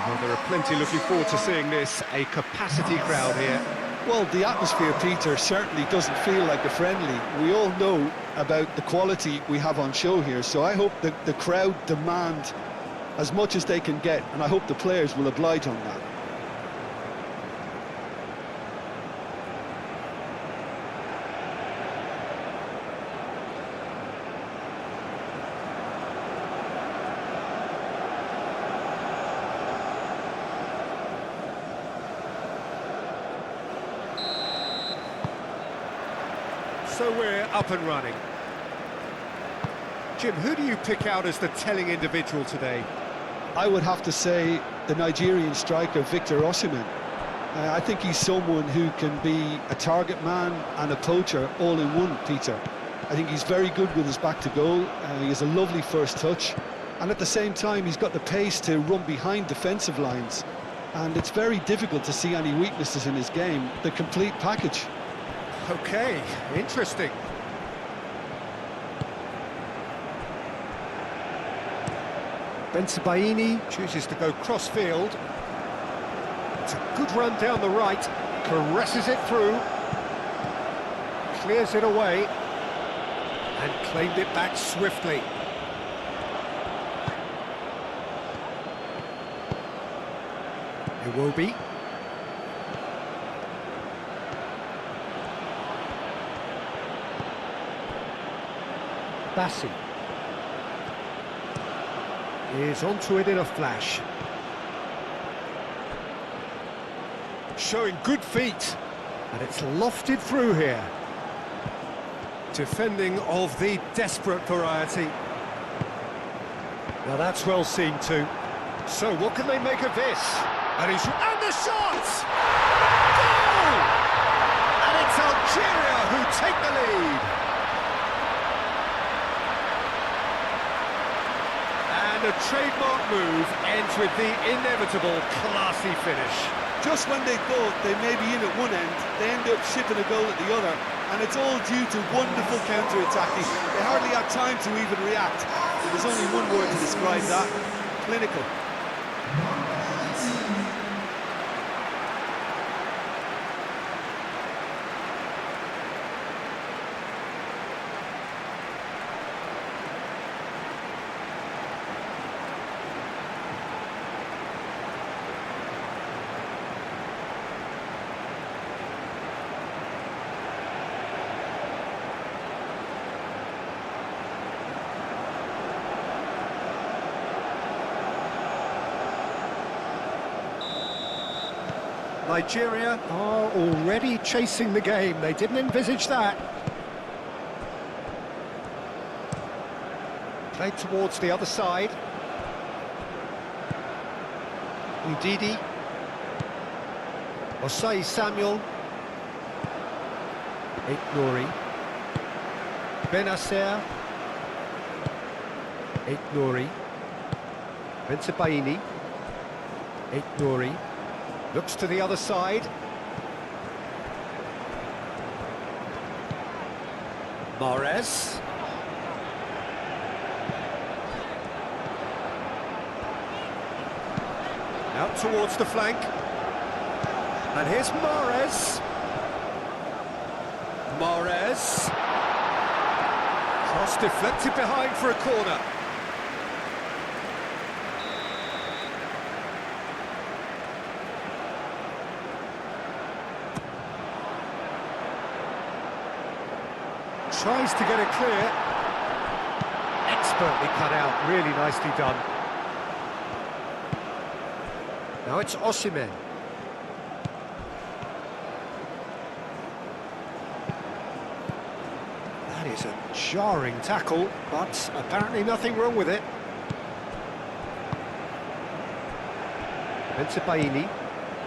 Well, there are plenty looking forward to seeing this. A capacity crowd here. Well, the atmosphere, Peter, certainly doesn't feel like a friendly. We all know about the quality we have on show here, so I hope that the crowd demand as much as they can get, and I hope the players will oblige on that. So we're up and running. Jim, who do you pick out as the telling individual today? I would have to say the Nigerian striker Victor Osimhen. I think he's someone who can be a target man and a poacher all in one, Peter. I think he's very good with his back to goal. He has a lovely first touch, and at the same time he's got the pace to run behind defensive lines, and it's very difficult to see any weaknesses in his game. The complete package. Okay, interesting. Bensebaini chooses to go cross-field. It's a good run down the right, caresses it through, clears it away, and claimed it back swiftly. Iwobi. Bassi is onto it in a flash. Showing good feet, and it's lofted through here. Defending of the desperate variety. Now that's well seen too. So what can they make of this? And the shot! Goal! And it's Algeria who take the lead. And a trademark move ends with the inevitable classy finish. Just when they thought they may be in at one end, they end up shipping a goal at the other, and it's all due to wonderful counter-attacking. They hardly had time to even react. There's only one word to describe that: clinical. Nigeria are already chasing the game. They didn't envisage that. Played towards the other side. Ndidi. Osai Samuel. Aït-Nouri. Benacer. Aït-Nouri. Bensebaini. Aït-Nouri. Looks to the other side. Mahrez. Out towards the flank. And here's Mahrez. Mahrez. Cross deflected behind for a corner. Tries to get it clear. Expertly cut out, really nicely done. Now it's Osimhen. That is a jarring tackle, but apparently nothing wrong with it. Bensebaini,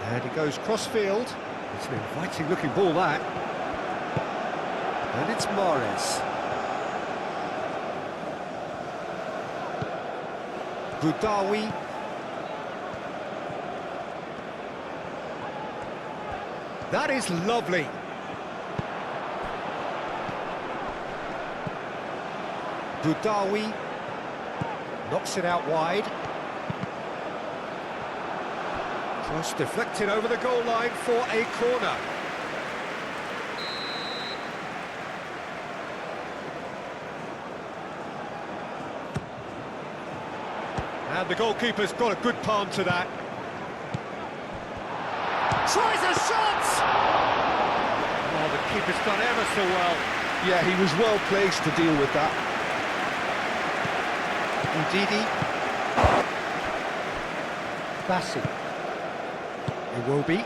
and he goes cross-field. It's an inviting looking ball, that. And it's Mahrez. Boudaoui. That is lovely. Boudaoui knocks it out wide. Cross deflected over the goal line for a corner. And the goalkeeper's got a good palm to that. Tries a shot! Oh, the keeper's done ever so well. Yeah, he was well placed to deal with that. Ndidi. Bassi. Iwobi.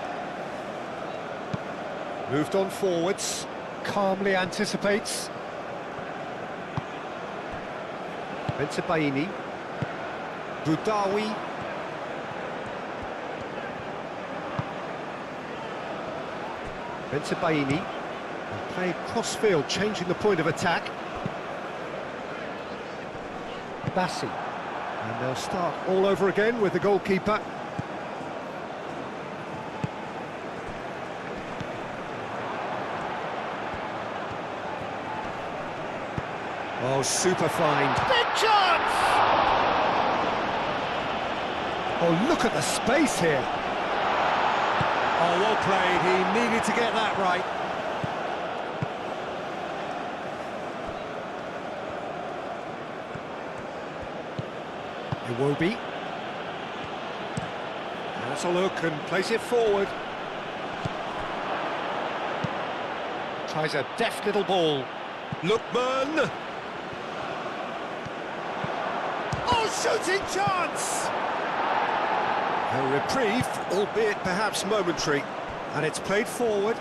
Moved on forwards. Calmly anticipates. Bensebaini. Budawi. Bensebaini. And played cross-field, changing the point of attack. Bassi. And they'll start all over again with the goalkeeper. Oh, super fine. Big chance! Oh, look at the space here. Oh, well played. He needed to get that right. Iwobi. Has a look and plays it forward. Tries a deft little ball. Lookman. Oh, shooting chance! A reprieve, albeit perhaps momentary. And it's played forward.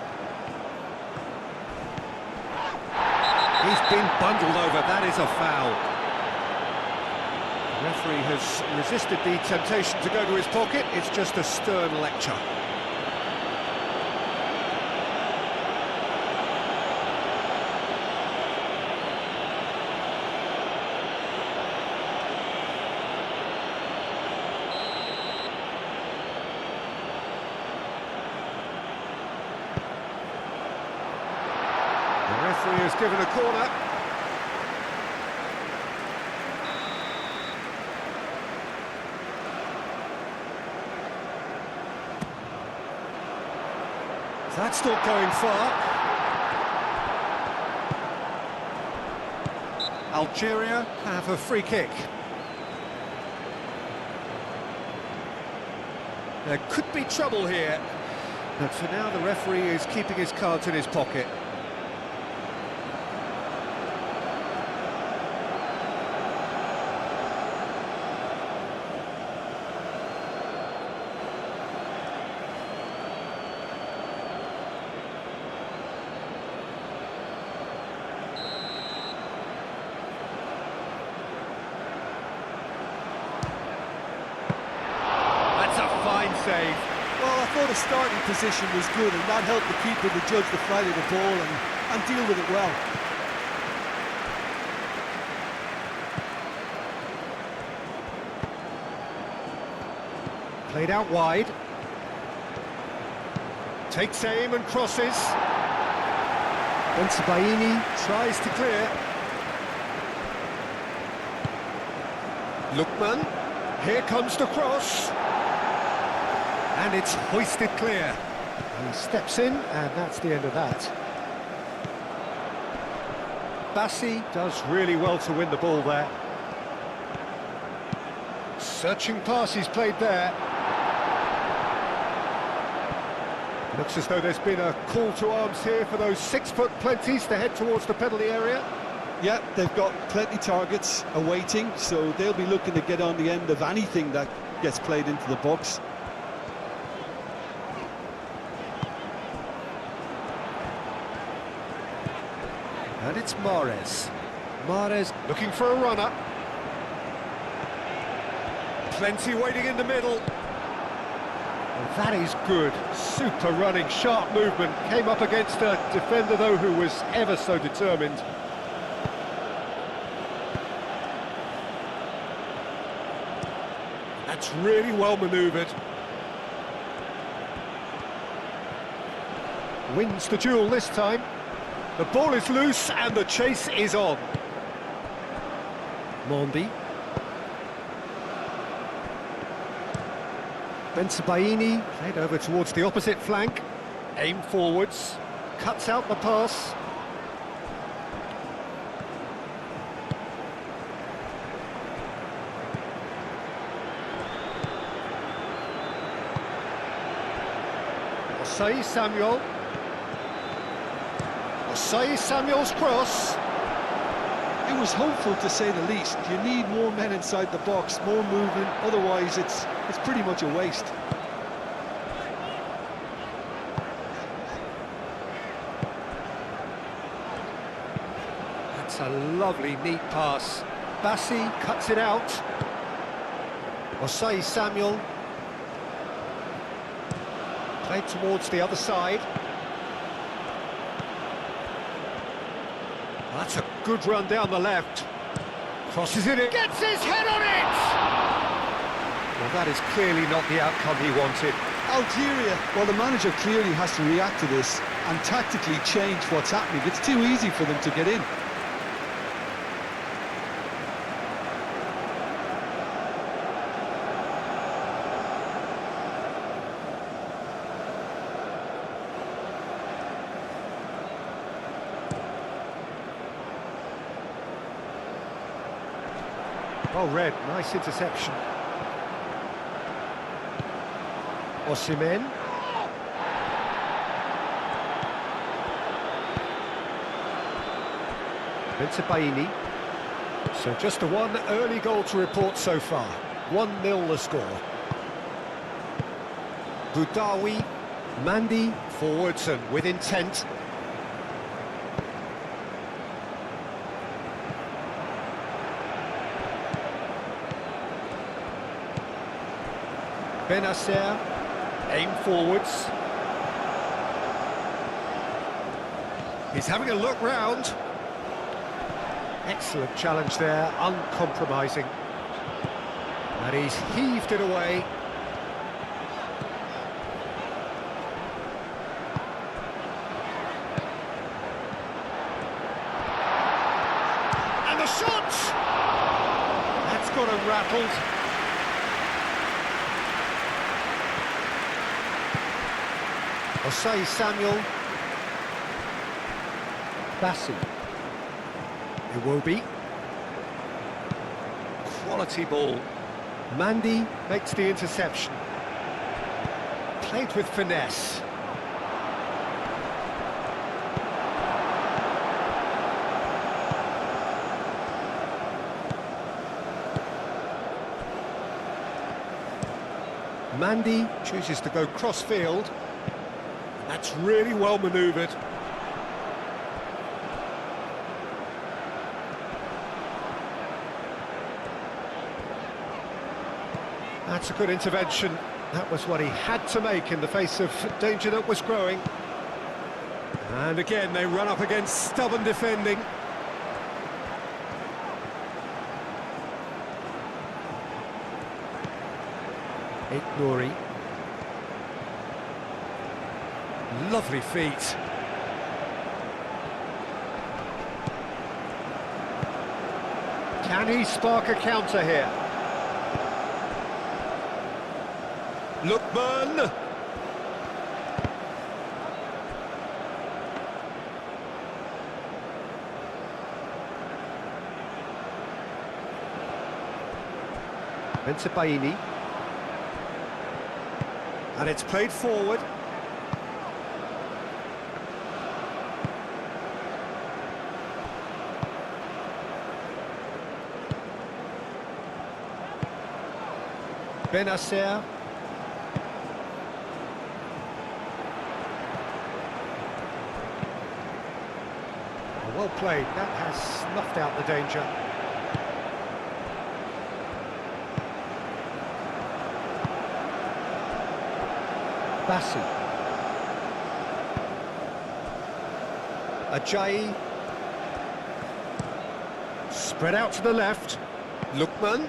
He's been bundled over. That is a foul. The referee has resisted the temptation to go to his pocket. It's just a stern lecture. The referee has given a corner. That's not going far. Algeria have a free kick. There could be trouble here, but for now the referee is keeping his cards in his pocket. Save. Well, I thought the starting position was good, and that helped the keeper to judge the flight of the ball and deal with it well. Played out wide. Takes aim and crosses. Bensebaini tries to clear. Lookman. Here comes the cross. And it's hoisted clear. He steps in, and that's the end of that. Bassi does really well to win the ball there. Searching pass he's played there. Looks as though there's been a call to arms here for those 6-foot plenties to head towards the penalty area. Yeah, they've got plenty targets awaiting, so they'll be looking to get on the end of anything that gets played into the box. And it's Mahrez. Mahrez looking for a runner. Plenty waiting in the middle. And that is good. Super running, sharp movement. Came up against a defender, though, who was ever so determined. That's really well manoeuvred. Wins the duel this time. The ball is loose and the chase is on. Mondi. Bensebaini, played over towards the opposite flank. Aim forwards, cuts out the pass. Osei Samuel. Osei Samuel's cross. It was hopeful, to say the least. You need more men inside the box, more movement, otherwise it's pretty much a waste. That's a lovely, neat pass. Bassi cuts it out. Osei Samuel. Played towards the other side. That's a good run down the left. Crosses it in. Gets his head on it! Well, that is clearly not the outcome he wanted. Algeria, well, the manager clearly has to react to this and tactically change what's happening. It's too easy for them to get in. Well read, nice interception. Osimhen. Bensebaini. So just the one early goal to report so far. 1-0 the score. Boudaoui, Mandi, forwards and with intent. Benacer, aim forwards. He's having a look round. Excellent challenge there, uncompromising. And he's heaved it away. And the shot! That's got him rattled. Osei Samuel. Bassi. Iwobi. Quality ball. Mandi makes the interception. Played with finesse. Mandi chooses to go cross-field. That's really well manoeuvred. That's a good intervention. That was what he had to make in the face of danger that was growing. And again, they run up against stubborn defending. Nouri. Lovely feet. Can he spark a counter here? Lookman. Bensebaini. And it's played forward. Benacer. Well played, that has snuffed out the danger. Bassi. Ajayi. Spread out to the left. Lookman.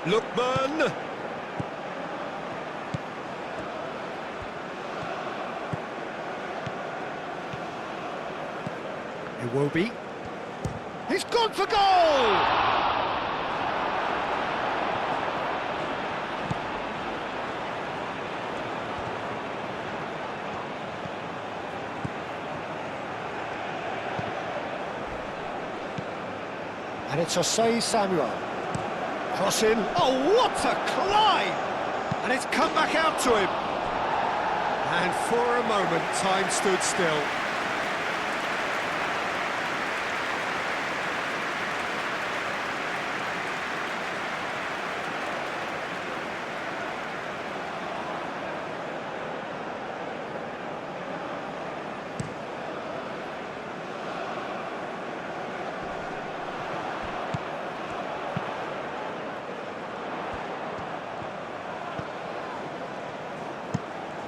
Lookman. Iwobi. He's gone for goal! And it's Jose Samuel. Crossing. Oh, what a climb! And it's come back out to him. And for a moment, time stood still.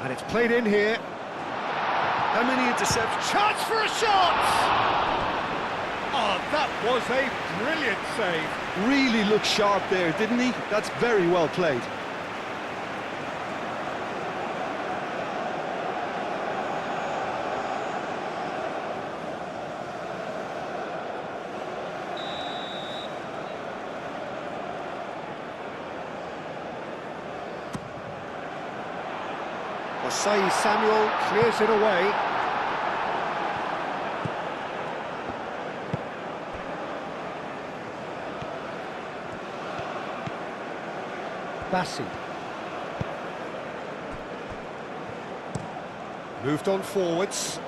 And it's played in here. How many interceptions? Chance for a shot! Oh, that was a brilliant save. Really looked sharp there, didn't he? That's very well played. Jose Samuel clears it away. Bassi. Moved on forwards.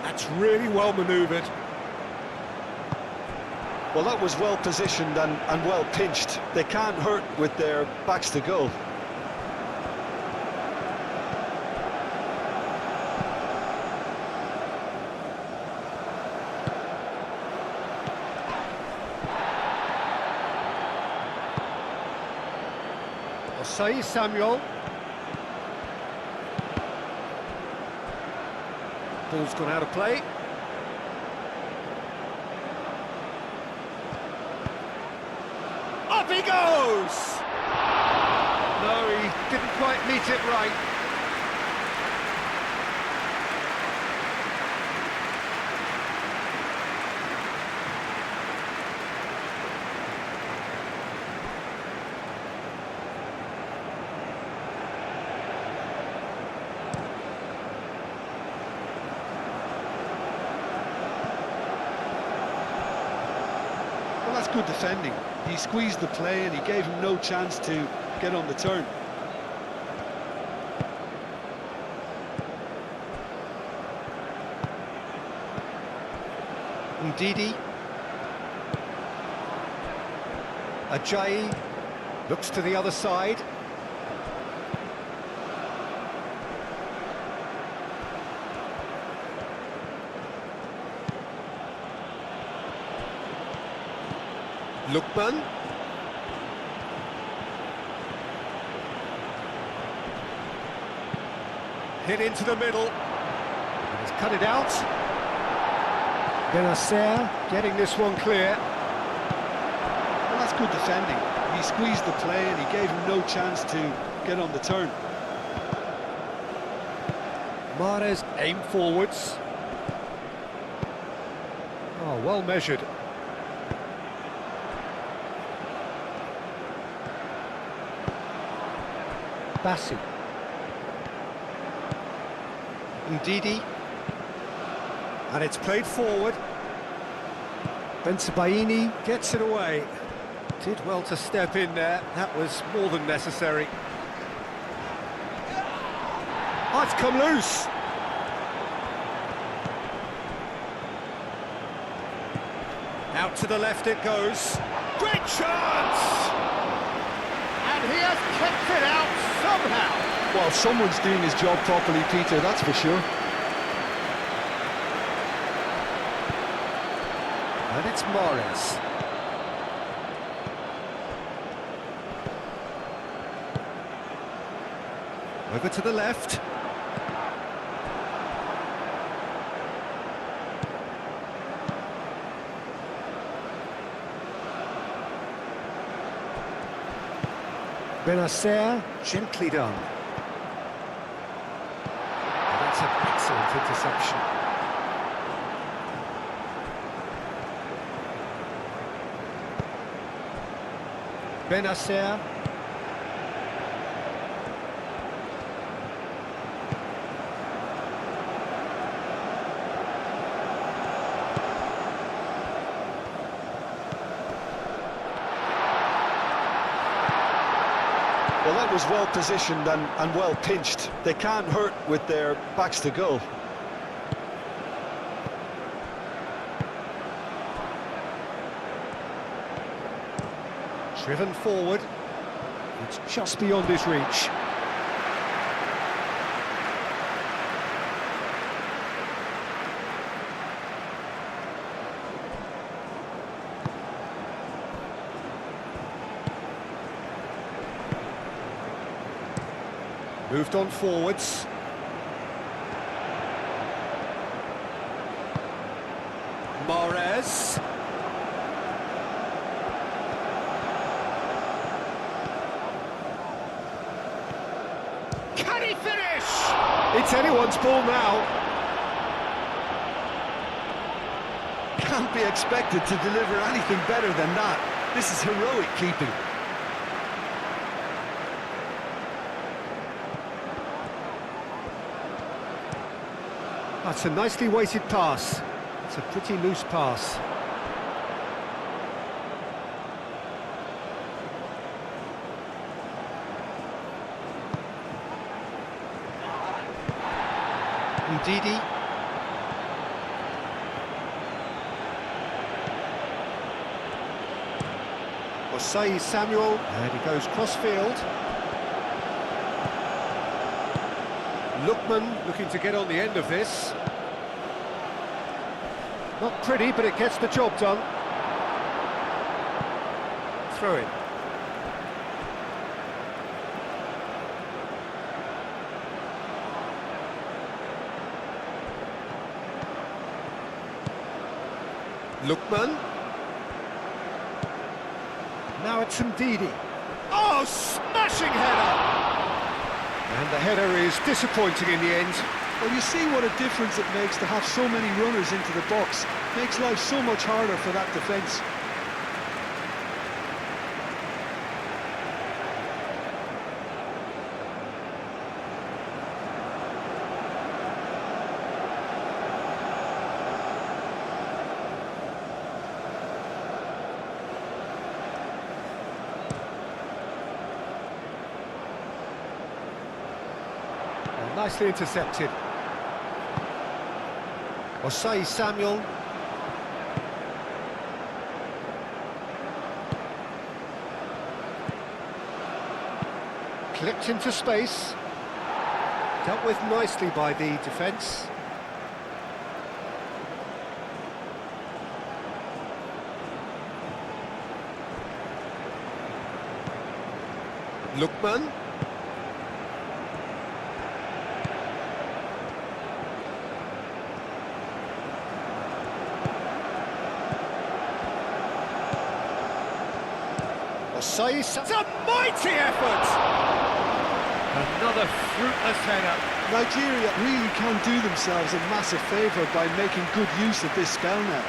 That's really well manoeuvred. Well, that was well positioned and well pinched. They can't hurt with their backs to goal. Jose Samuel. Ball's gone out of play. Up he goes! No, he didn't quite meet it right. Well, that's good defending. He squeezed the play and he gave him no chance to get on the turn. Ndidi. Ajayi looks to the other side. Lookman. Hit into the middle. He's cut it out. Benacer getting this one clear. Well, that's good defending. He squeezed the play and he gave him no chance to get on the turn. Mahrez aimed forwards. Oh, well measured. Bassi. Ndidi. And it's played forward. Bensebaini gets it away. Did well to step in there. That was more than necessary. Oh, it's come loose. Out to the left it goes. Great chance! And he has kept it out somehow. Well, someone's doing his job properly, Peter, that's for sure. And it's Mahrez. Over to the left. Benacer, gently done. And that's an excellent Excellent interception. Benacer. Well, that was well positioned and well pinched. They can't hurt with their backs to goal. Driven forward. It's just beyond his reach. Moved on forwards. Mahrez. Can he finish? It's anyone's ball now. Can't be expected to deliver anything better than that. This is heroic keeping. That's a nicely weighted pass. It's a pretty loose pass. Ndidi. Osei Samuel, and he goes cross-field. Lookman looking to get on the end of this. Not pretty, but it gets the job done. Throw it. Lookman. Now it's Ndidi. Oh, smashing header! And the header is disappointing in the end. Well, you see what a difference it makes to have so many runners into the box. Makes life so much harder for that defence. Well, nicely intercepted. Osei Samuel. Clipped into space. Dealt with nicely by the defence. Lookman. Osei, it's a mighty effort! Another fruitless header. Nigeria really can do themselves a massive favour by making good use of this spell now.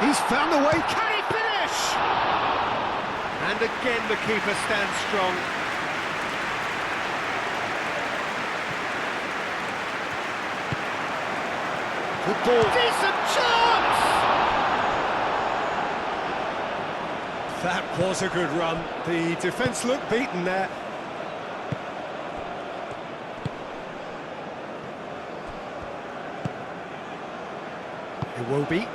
He's found the way. Can he finish? And again, the keeper stands strong. Good ball. Decent chance! That was a good run. The defence looked beaten there. Iwobi.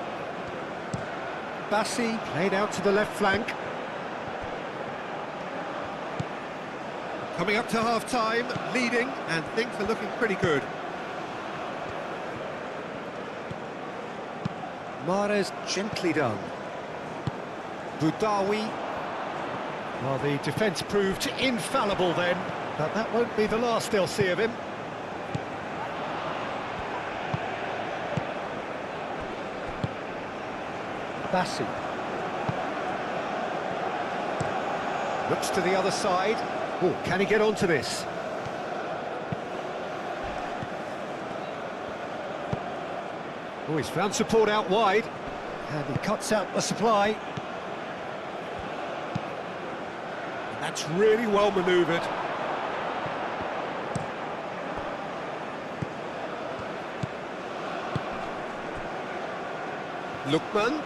Bassi played out to the left flank. Coming up to half-time, leading, and things are looking pretty good. Mahrez gently done. Boudaoui. Well, the defence proved infallible then, but that won't be the last they'll see of him. Bassi. Looks to the other side. Oh, can he get onto this? Oh, he's found support out wide. And he cuts out the supply. That's really well manoeuvred. Lookman.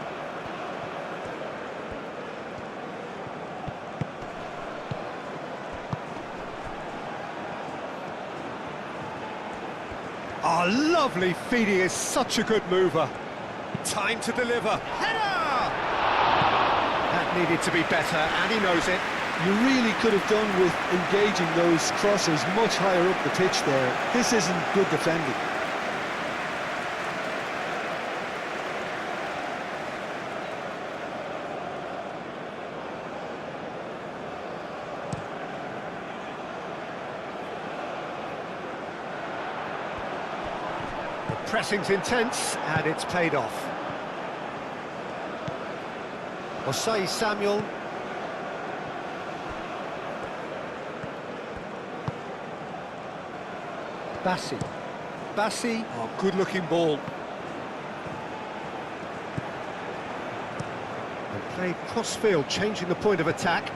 Oh, lovely feed, he is such a good mover. Time to deliver. Header! That needed to be better, and he knows it. You really could have done with engaging those crosses much higher up the pitch there. This isn't good defending. The pressing's intense, and it's paid off. Osei Samuel. Bassi. Oh, good-looking ball. And played cross-field, changing the point of attack.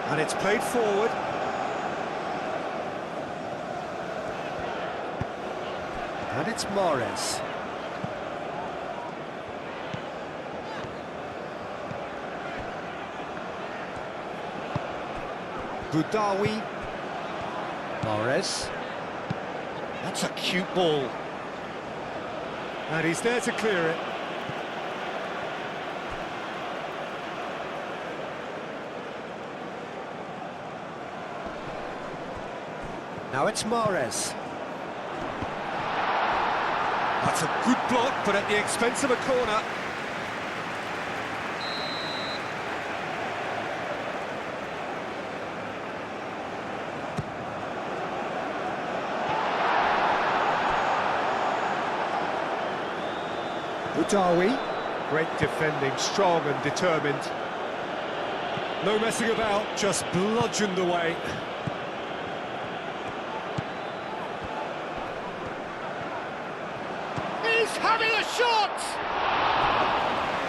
And it's played forward. And it's Mahrez. Boudaoui. Mahrez. That's a cute ball. And he's there to clear it. Now it's Mahrez. That's a good block, but at the expense of a corner. Boudaoui. Great defending, strong and determined. No messing about, just bludgeoned away. He's having a shot!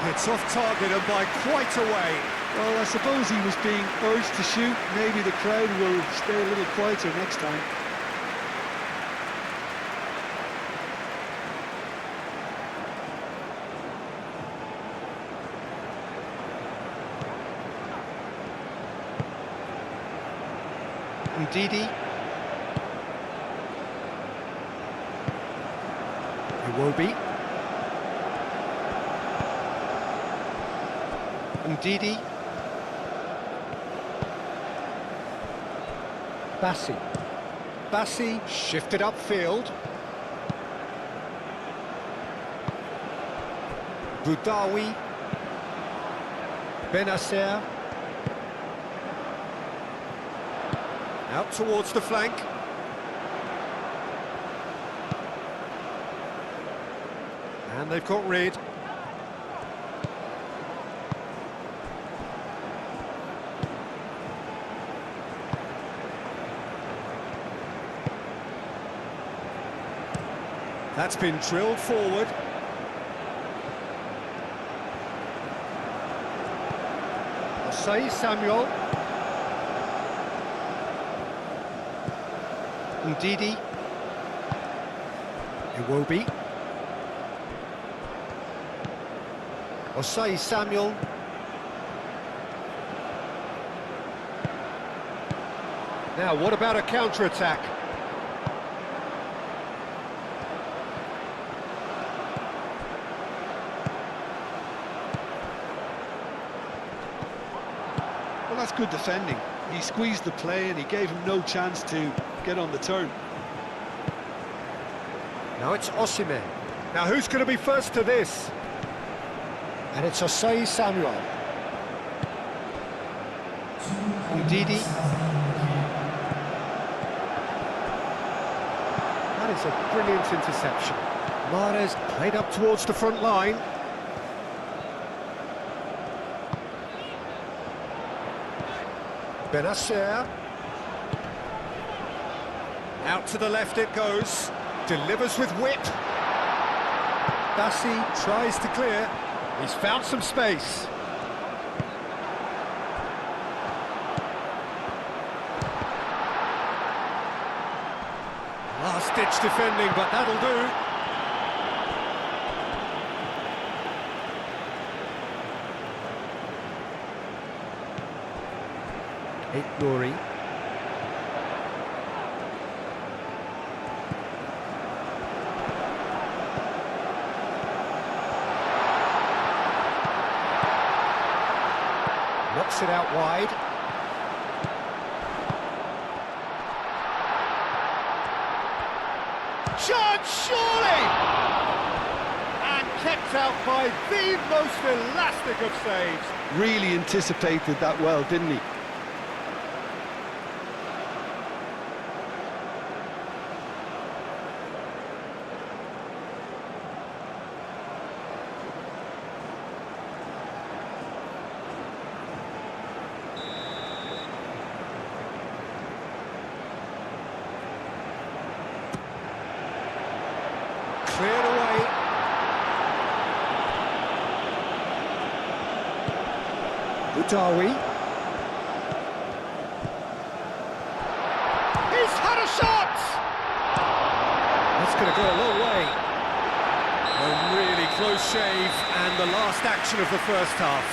It's off target and by quite a way. Well, I suppose he was being urged to shoot. Maybe the crowd will stay a little quieter next time. Ndidi. Iwobi. Ndidi. Bassi shifted upfield. Boudaoui. Benacer. Out towards the flank. And they've got rid. That's been drilled forward. Osei Samuel. Ndidi. Iwobi. Osei Samuel. Now, what about a counter-attack? Well, that's good defending. He squeezed the play and he gave him no chance to get on the turn. Now it's Osimhen. Now who's going to be first to this? And it's Osei Samuel. Udidi. That is a brilliant interception. Mahrez played up towards the front line. Benacer. Out to the left it goes. Delivers with whip. Bassi tries to clear. He's found some space. Last-ditch defending, but that'll do. Nouri. Knocks it out wide. Chance, surely! And kept out by the most elastic of saves. Really anticipated that well, didn't he? Cleared away. Budawi. He's had a shot! That's going to go a long way. A really close shave, and the last action of the first half.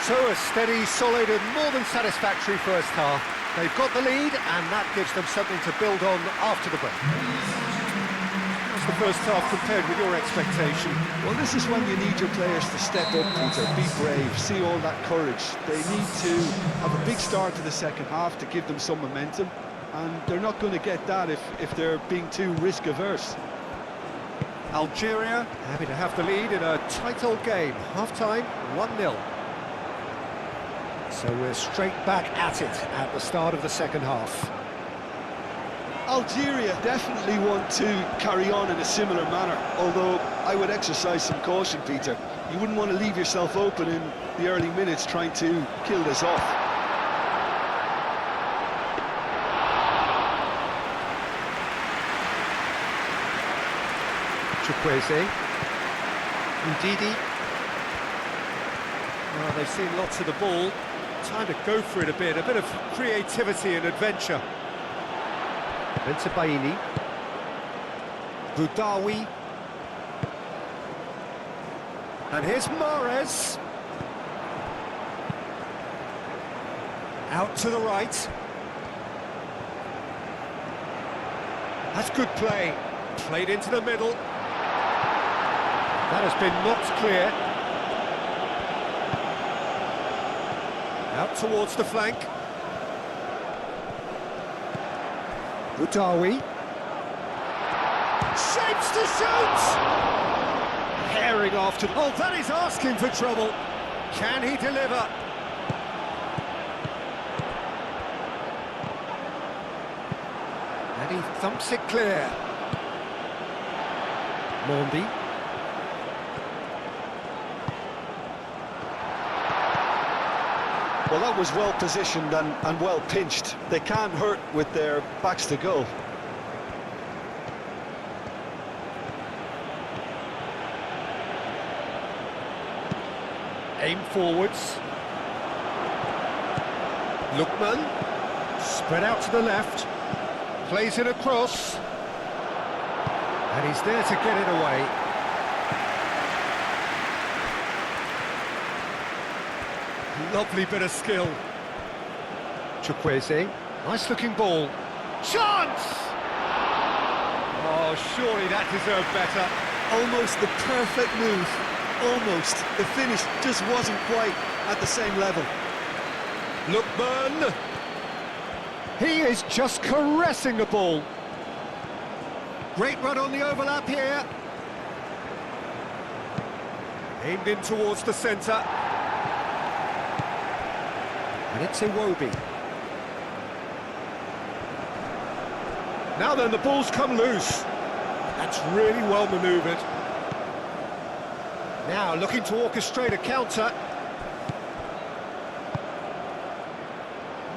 So a steady, solid and more than satisfactory first half. They've got the lead, and that gives them something to build on after the break. The first half compared with your expectation? Well, this is when you need your players to step up, Peter, be brave, see all that courage. They need to have a big start to the second half to give them some momentum, and they're not going to get that if they're being too risk-averse. Algeria happy to have the lead in a tight old game. Half-time, 1-0. So we're straight back at it at the start of the second half. Algeria definitely want to carry on in a similar manner, although I would exercise some caution, Peter. You wouldn't want to leave yourself open in the early minutes trying to kill this off. Chukwueze. Udidi. Well, they've seen lots of the ball. Time to go for it a bit of creativity and adventure. Baini. Budawi. And here's Mahrez. Out to the right. That's good play. Played into the middle. That has been knocked clear. Out towards the flank. Budawi. Shapes to shoot! Herring after... Oh, that is asking for trouble. Can he deliver? And he thumps it clear. Mondi. Well, that was well positioned and well pinched. They can't hurt with their backs to goal. Aim forwards. Lookman. Spread out to the left. Plays it across. And he's there to get it away. Lovely bit of skill. Chukwueze. Nice looking ball. Chance! Oh, surely that deserved better. Almost the perfect move. Almost. The finish just wasn't quite at the same level. Lookman. He is just caressing the ball. Great run on the overlap here. Aimed in towards the centre. And it's Iwobi. Now then, the ball's come loose. That's really well manoeuvred. Now looking to orchestrate a counter.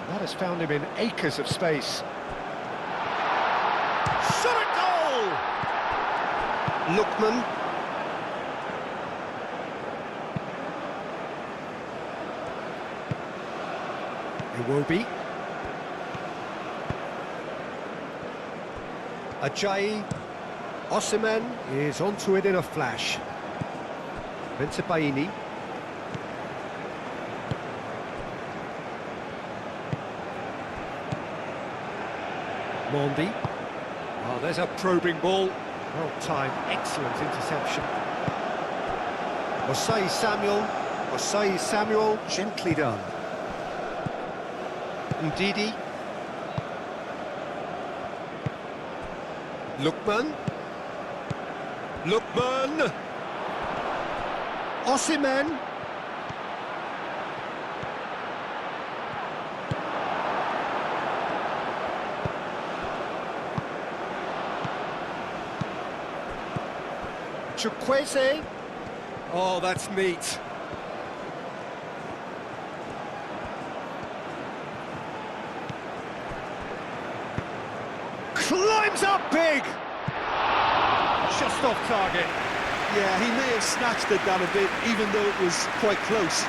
That has found him in acres of space. Shot at goal! Lookman. Iwobi. Ajayi. Osimhen is onto it in a flash. Bensebaini. Mondi. Oh, there's a probing ball. Well timed, excellent interception. Osei Samuel, gently done. Ndidi. Lookman. Osimhen. Chukwueze. Oh, that's neat. Climbs up big. Just off target. Yeah, he may have snatched at that a bit, even though it was quite close.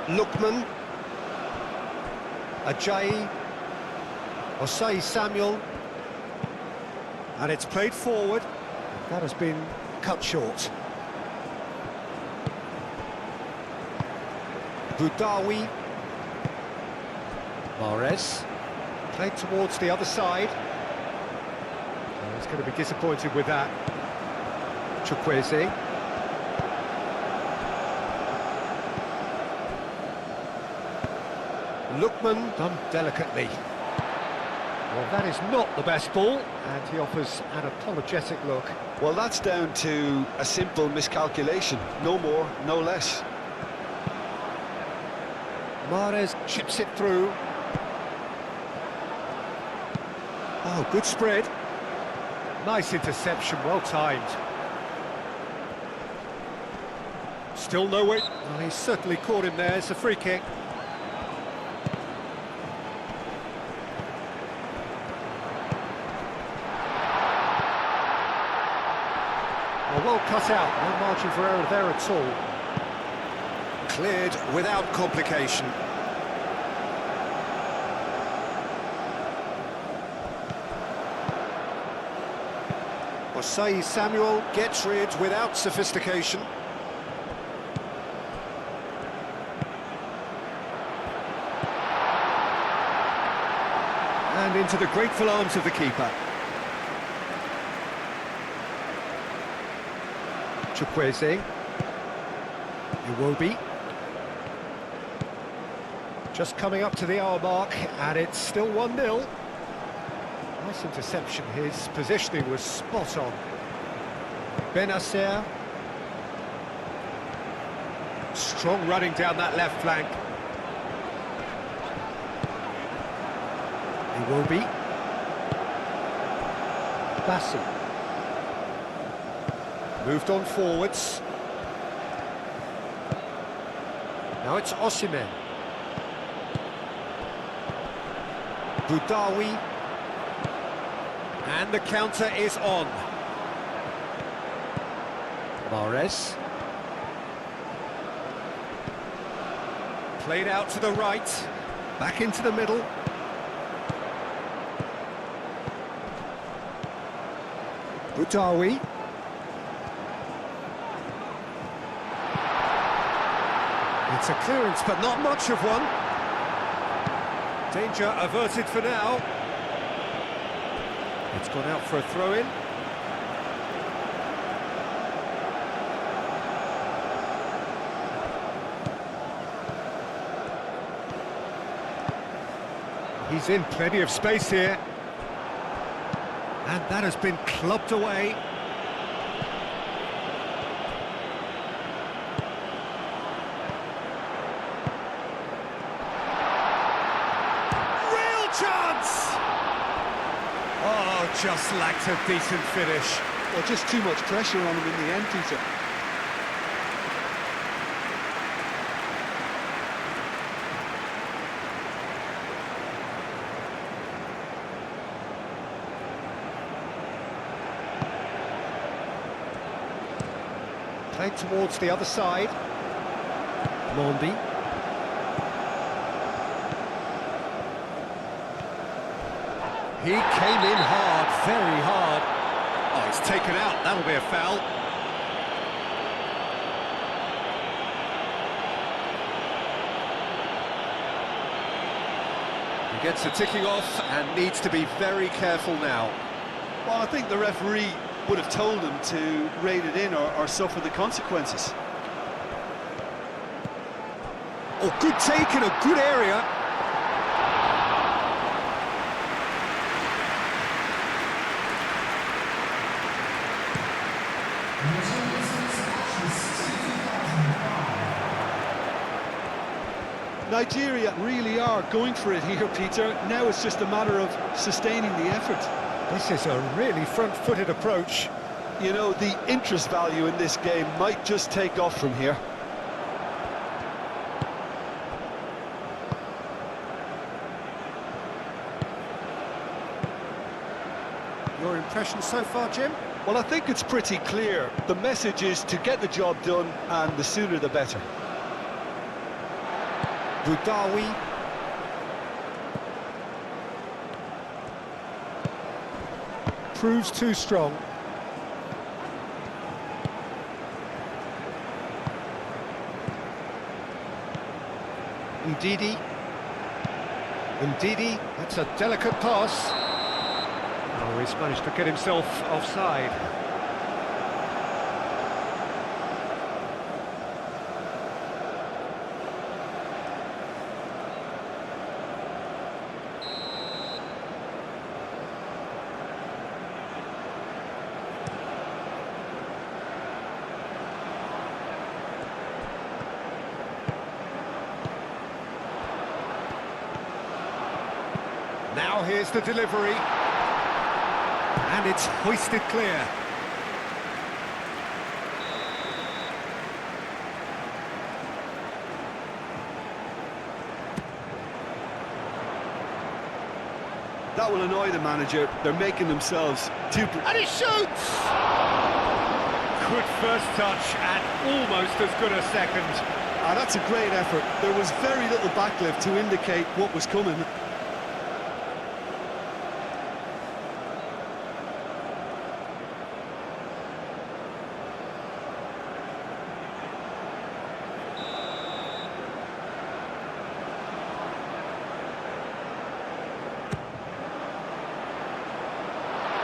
Lookman. Ajayi. Osei Samuel. And it's played forward. That has been cut short. Boudaoui. Mahrez. Played towards the other side. Oh, he's going to be disappointed with that. Chukwueze. Lookman done delicately. Well, that is not the best ball, and he offers an apologetic look. Well, that's down to a simple miscalculation. No more, no less. Mahrez chips it through. Oh, good spread. Nice interception, well timed. Still no way. Well, he's certainly caught him there. It's a free kick. Well cut out, no margin for error there at all. Cleared without complication. Osei Samuel gets rid without sophistication. And into the grateful arms of the keeper. Chukwueze. Iwobi. Just coming up to the hour mark, and it's still 1-0. Nice interception, his positioning was spot on. Benacer. Strong running down that left flank. Iwobi. Bassi. Moved on forwards. Now it's Osimhen. Boudaoui. And the counter is on. Mahrez. Played out to the right. Back into the middle. Boudaoui. It's a clearance, but not much of one. Danger averted for now. It's gone out for a throw-in. He's in plenty of space here. And that has been clubbed away. Real chance! Oh, just lacked a decent finish. Well, just too much pressure on him in the end, Peter. Played towards the other side. Mondi. He came in hard, very hard. Oh, he's taken out, that'll be a foul. He gets the ticking off and needs to be very careful now. Well, I think the referee would have told him to rein it in or suffer the consequences. Oh, good take in a good area. Nigeria really are going for it here, Peter. Now it's just a matter of sustaining the effort. This is a really front-footed approach. You know, the interest value in this game might just take off from here. Your impression so far, Jim? Well, I think it's pretty clear. The message is to get the job done, and the sooner the better. Budawi. Proves too strong. Ndidi. Ndidi, that's a delicate pass. Oh, he's managed to get himself offside. Now here's the delivery. And it's hoisted clear. That will annoy the manager. They're making themselves too... And he shoots! Good first touch and almost as good a second. Ah, that's a great effort. There was very little backlift to indicate what was coming.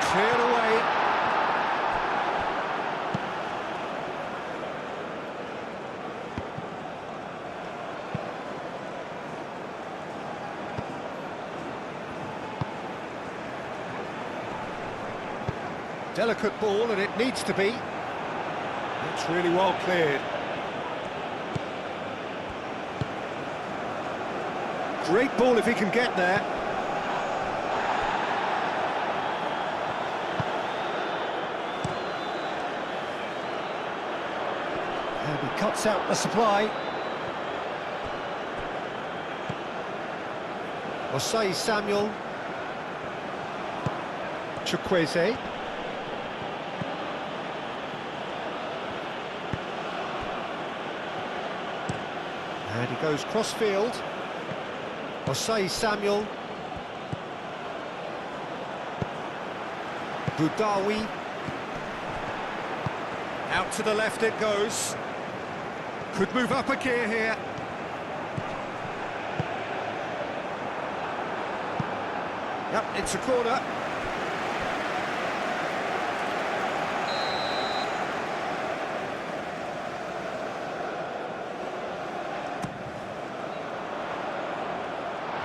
Cleared away. Delicate ball, and it needs to be. It's really well cleared. Great ball if he can get there. And he cuts out the supply. Osei Samuel. Chukwueze. And he goes cross-field. Osei Samuel. Budawi. Out to the left it goes. Could move up a gear here. Yep, it's a corner.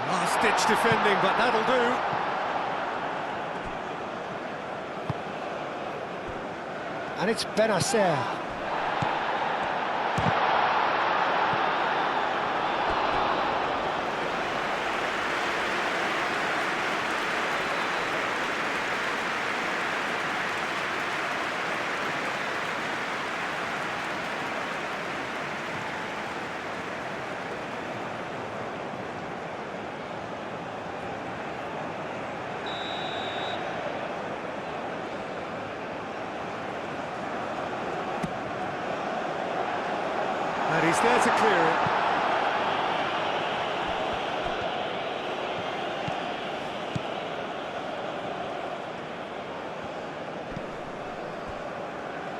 Last-ditch defending, but that'll do. And it's Benacer. And he's there to clear it.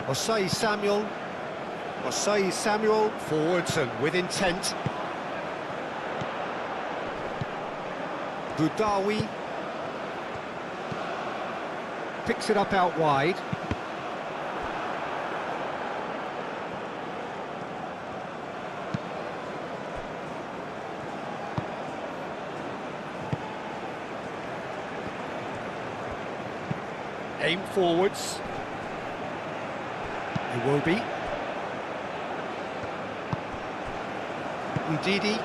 Osei Samuel forwards and with intent. Boudaoui picks it up out wide. Aim forwards. Iwobi. Ndidi.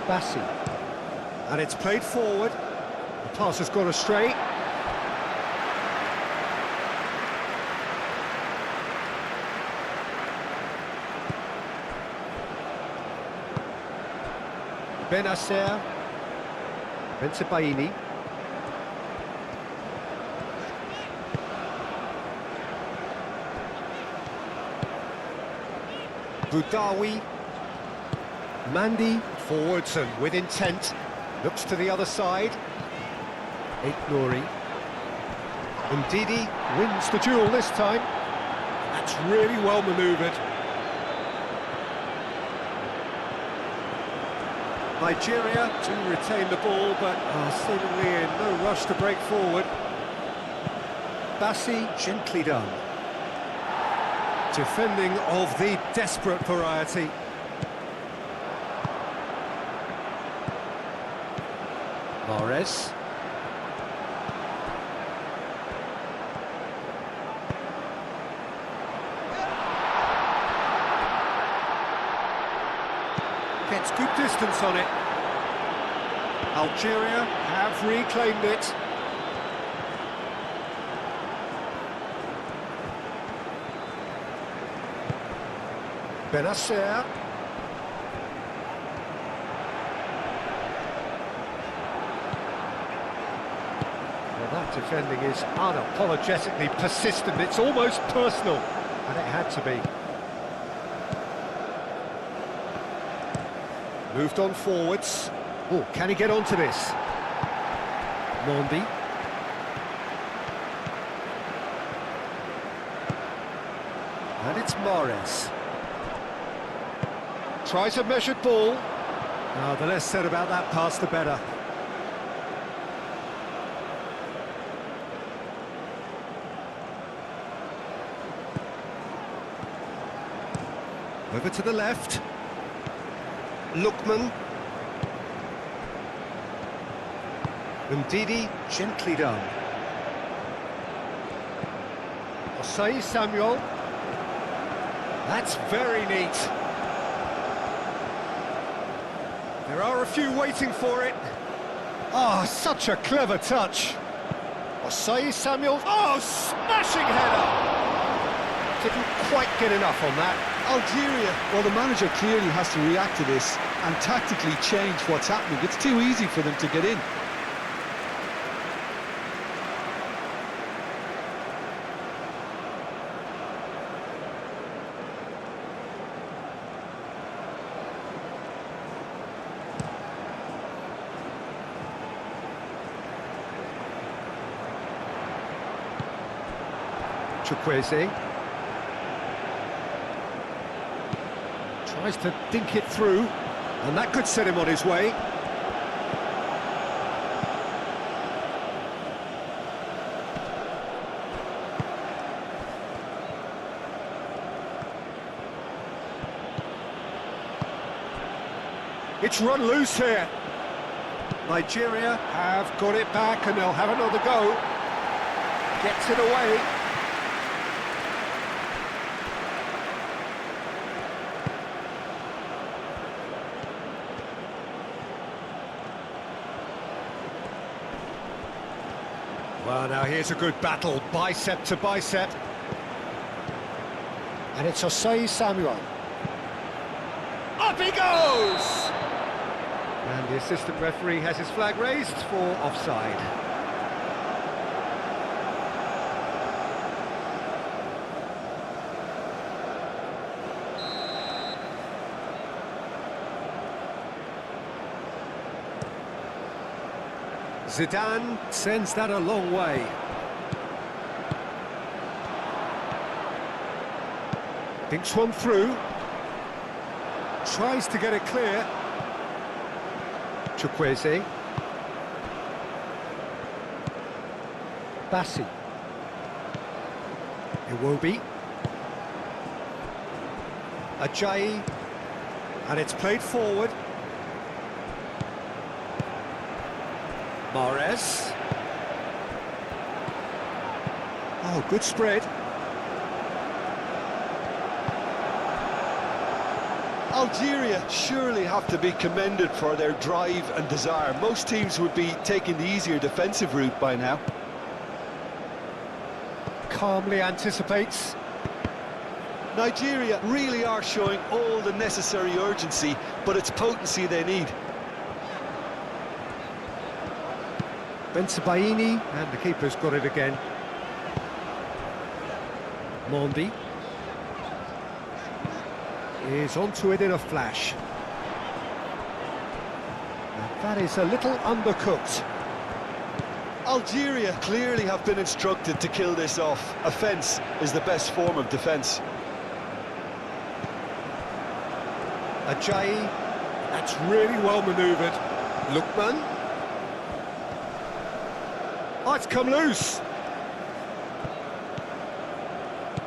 Bassi. And it's played forward. The pass has gone astray. Benacer. Bensebaini. Boudaoui. Mandi forwards and with intent. Looks to the other side. Nouri. Ndidi wins the duel this time. That's really well manoeuvred. Nigeria to retain the ball, but are seemingly in no rush to break forward. Bassi gently done. Defending of the desperate variety. Mahrez. Gets good distance on it. Algeria have reclaimed it. Benacer. Well, that defending is unapologetically persistent. It's almost personal, and it had to be. Moved on forwards. Oh, can he get onto this? Mondi. And it's Mahrez. Tries a measured ball. Oh, the less said about that pass, the better. Over to the left. Lookman. Ndidi, gently done. Osei Samuel. That's very neat. There are a few waiting for it. Oh, such a clever touch. Osei Samuel. Oh, smashing header! Didn't quite get enough on that. Algeria, well, the manager clearly has to react to this and tactically change what's happening. It's too easy for them to get in. Chukwueze tries to dink it through, and that could set him on his way. It's run loose here. Nigeria have got it back and they'll have another go. Gets it away. Well, now here's a good battle, bicep to bicep. And it's Osei Samuel. Up he goes! And the assistant referee has his flag raised for offside. Zidane sends that a long way. Thinks one through. Tries to get it clear. Chukwueze. Bassi. Iwobi. Ajayi. And it's played forward. Mahrez. Oh, good spread. Algeria surely have to be commended for their drive and desire. Most teams would be taking the easier defensive route by now. Calmly anticipates. Nigeria really are showing all the necessary urgency, but it's potency they need. Bensebaini, and the keeper's got it again. Mondi is onto it in a flash. And that is a little undercooked. Algeria clearly have been instructed to kill this off. Offence is the best form of defence. Ajayi, that's really well manoeuvred. Lookman. Oh, it's come loose.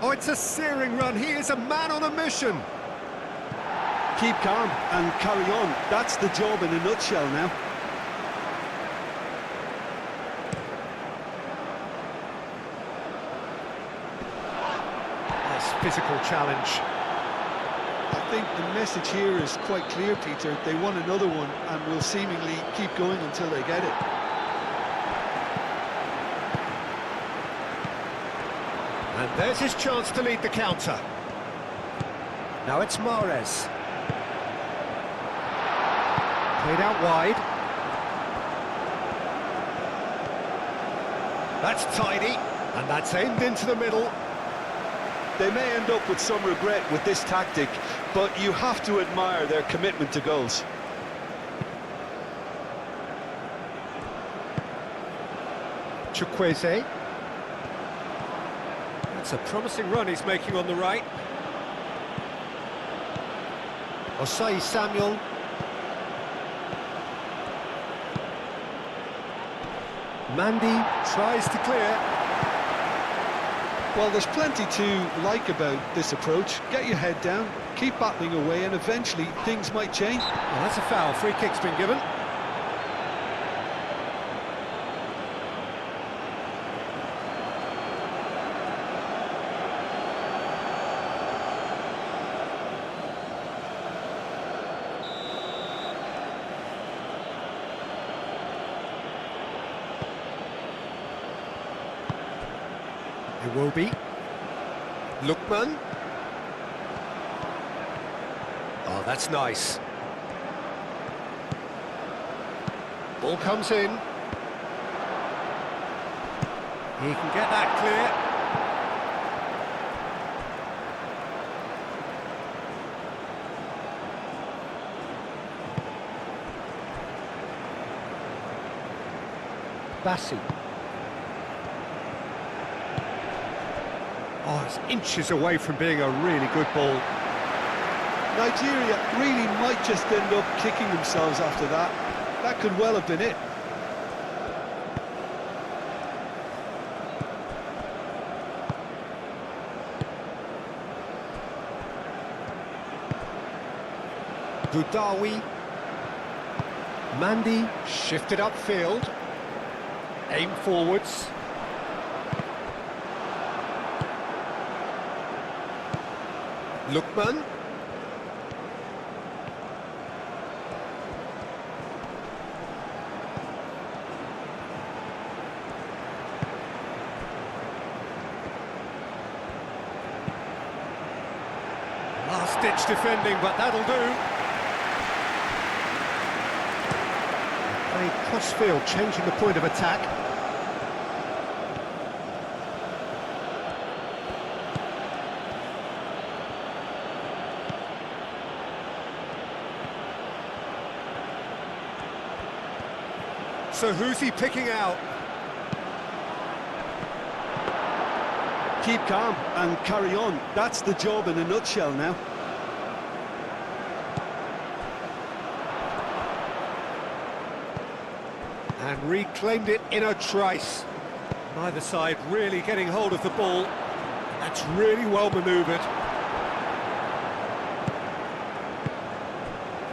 Oh, it's a searing run. He is a man on a mission. Keep calm and carry on. That's the job in a nutshell now. Nice physical challenge. I think the message here is quite clear, Peter. They want another one and will seemingly keep going until they get it. And there's his chance to lead the counter. Now it's Mahrez. Played out wide. That's tidy, and that's aimed into the middle. They may end up with some regret with this tactic, but you have to admire their commitment to goals. Chukwueze. That's a promising run he's making on the right. Osei Samuel. Mandy tries to clear. Well, there's plenty to like about this approach. Get your head down, keep battling away, and eventually things might change. Well, that's a foul. Free kick's been given. Iwobi. Lookman. Oh, that's nice. Ball comes in. He can get that clear. Bassi. Oh, it's inches away from being a really good ball. Nigeria really might just end up kicking themselves after that. That could well have been it. Dudawi. Mandy shifted upfield. Aim forwards. Lookman. Last-ditch defending, but that'll do. Played cross-field, changing the point of attack. So who's he picking out? Keep calm and carry on. That's the job in a nutshell now. And reclaimed it in a trice. Neither side really getting hold of the ball. That's really well manoeuvred.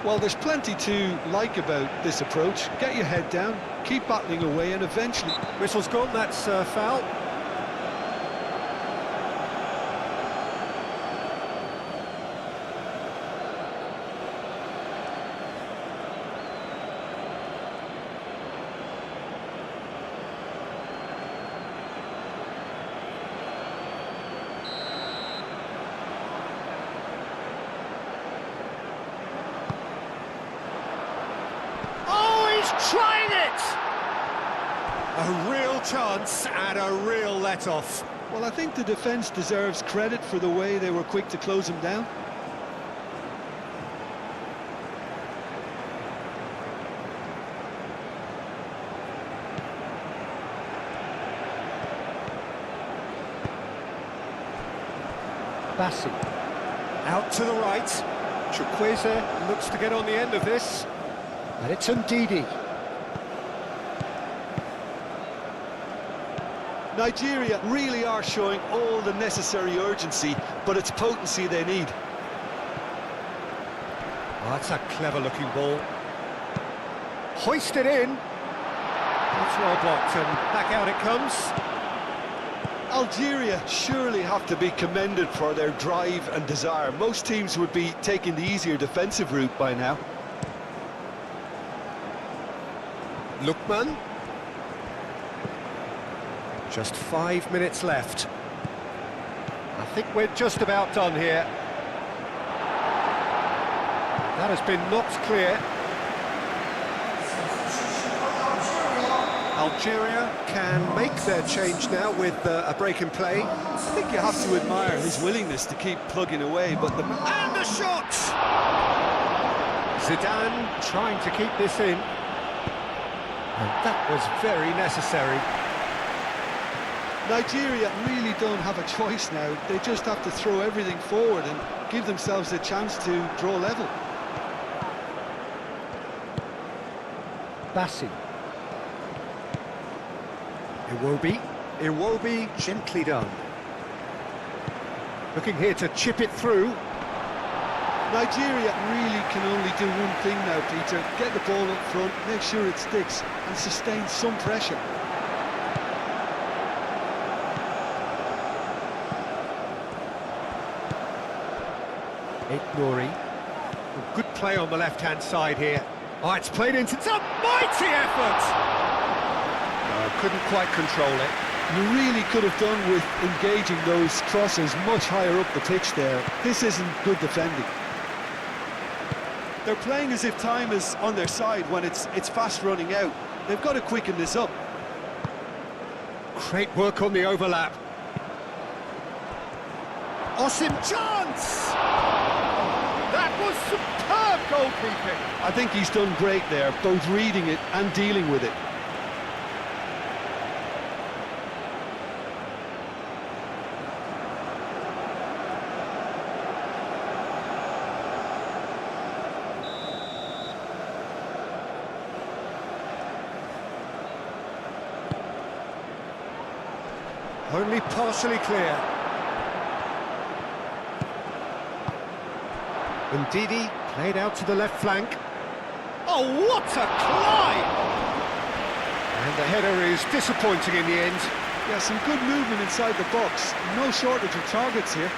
Well, there's plenty to like about this approach. Get your head down, keep battling away, and eventually... Whistle's gone, that's foul. Trying it! A real chance and a real let-off. Well, I think the defence deserves credit for the way they were quick to close him down. Bassi. Out to the right. Chukwueze looks to get on the end of this. And it's Ndidi. Nigeria really are showing all the necessary urgency, but it's potency they need. Oh, that's a clever-looking ball. Hoisted in. It's well blocked, and back out it comes. Algeria surely have to be commended for their drive and desire. Most teams would be taking the easier defensive route by now. Lookman. Just 5 minutes left. I think we're just about done here. That has been knocked clear. Algeria can make their change now with a break in play. I think you have to admire his willingness to keep plugging away, but the... And the shot! Zidane trying to keep this in. And that was very necessary. Nigeria really don't have a choice now. They just have to throw everything forward and give themselves a chance to draw level. Bassi. Iwobi gently done. Looking here to chip it through. Nigeria really can only do one thing now, Peter. Get the ball up front, make sure it sticks, and sustain some pressure. Nouri. Good play on the left-hand side here. Oh, it's played into... It's a mighty effort! Couldn't quite control it. You really could have done with engaging those crosses much higher up the pitch there. This isn't good defending. They're playing as if time is on their side when it's fast running out. They've got to quicken this up. Great work on the overlap. Osim chance! That was superb goalkeeping. I think he's done great there, both reading it and dealing with it. Only partially clear. Ndidi played out to the left flank. Oh, what a climb! And the header is disappointing in the end. Yeah, some good movement inside the box. No shortage of targets here.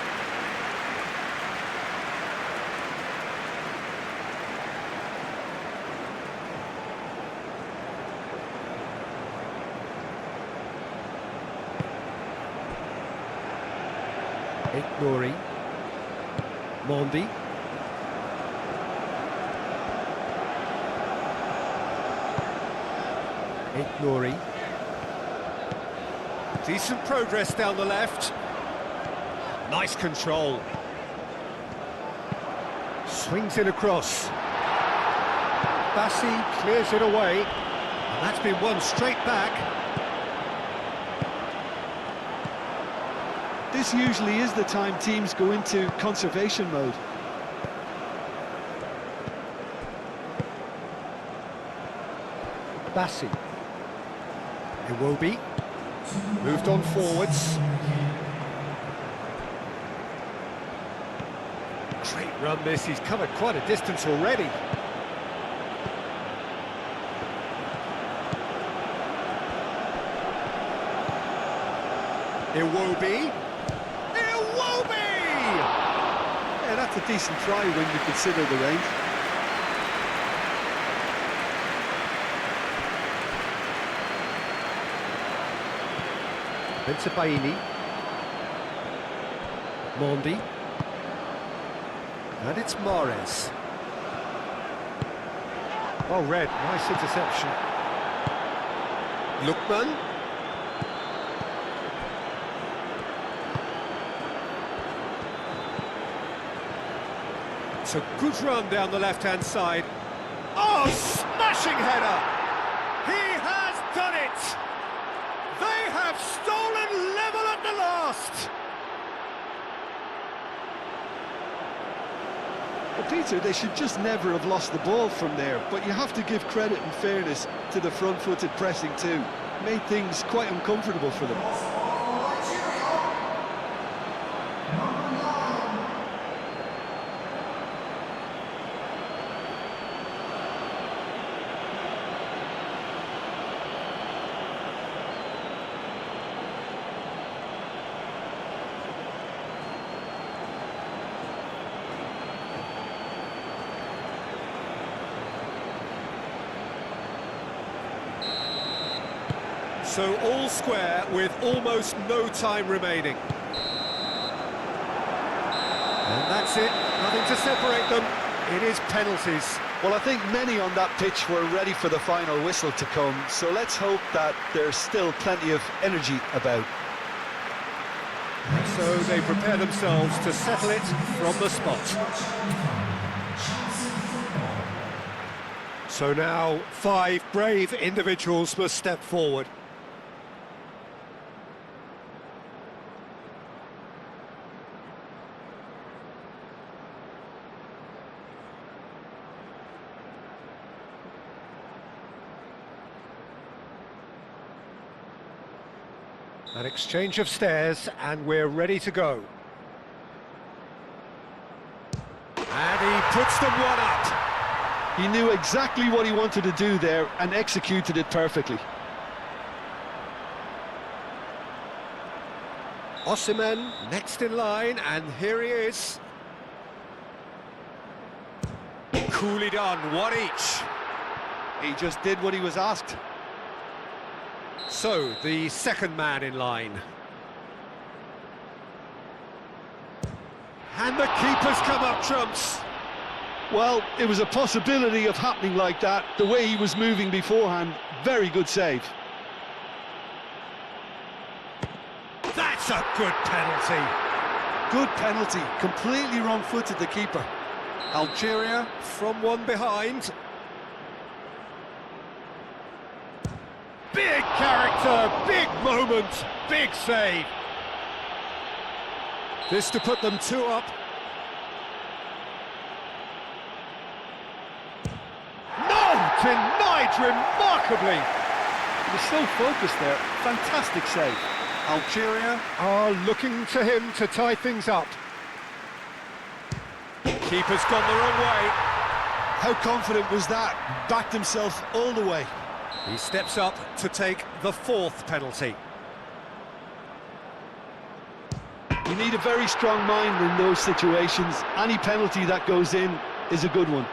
Nori, Mondi, Nori. Decent progress down the left. Nice control. Swings it across. Bassi clears it away. And that's been won straight back. This usually is the time teams go into conservation mode. Bassi. Iwobi. Moved on forwards. Great run this, he's covered quite a distance already. Iwobi. Yeah, that's a decent try when you consider the range. Benzabaini. Mondi. And it's Mahrez. Well read, nice interception. Lookman. It's a good run down the left-hand side. Oh, smashing header! He has done it! They have stolen level at the last! Well, Peter, they should just never have lost the ball from there, but you have to give credit and fairness to the front-footed pressing too. Made things quite uncomfortable for them. So all square with almost no time remaining. And that's it, nothing to separate them. It is penalties. Well, I think many on that pitch were ready for the final whistle to come, so let's hope that there's still plenty of energy about. So they prepare themselves to settle it from the spot. So now 5 brave individuals must step forward. An exchange of stares, and we're ready to go. And he puts them one up. He knew exactly what he wanted to do there and executed it perfectly. Osimhen next in line, and here he is. Coolly done, one each. He just did what he was asked. So, the second man in line. And the keeper's come up trumps. Well, it was a possibility of happening like that. The way he was moving beforehand, very good save. That's a good penalty. Good penalty, completely wrong-footed the keeper. Algeria from one behind. Big character, big moment, big save. This to put them 2 up. No! Denied remarkably. He was so focused there. Fantastic save. Algeria are looking to him to tie things up. Keeper's gone the wrong way. How confident was that? Backed himself all the way. He steps up to take the fourth penalty. You need a very strong mind in those situations. Any penalty that goes in is a good one.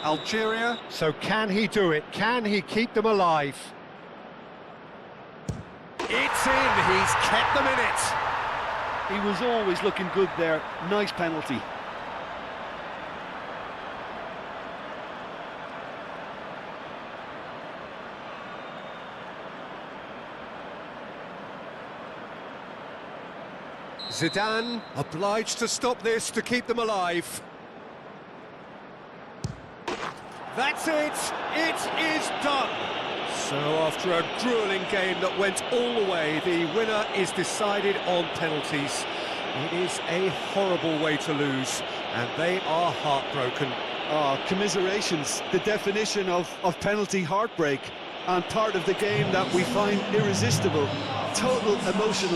Algeria, so can he do it? Can he keep them alive? It's in, he's kept them in it. He was always looking good there. Nice penalty. Zidane obliged to stop this to keep them alive. That's it! It is done! So after a gruelling game that went all the way, the winner is decided on penalties. It is a horrible way to lose, and they are heartbroken. Oh, commiserations, the definition of penalty heartbreak, and part of the game that we find irresistible. Total emotional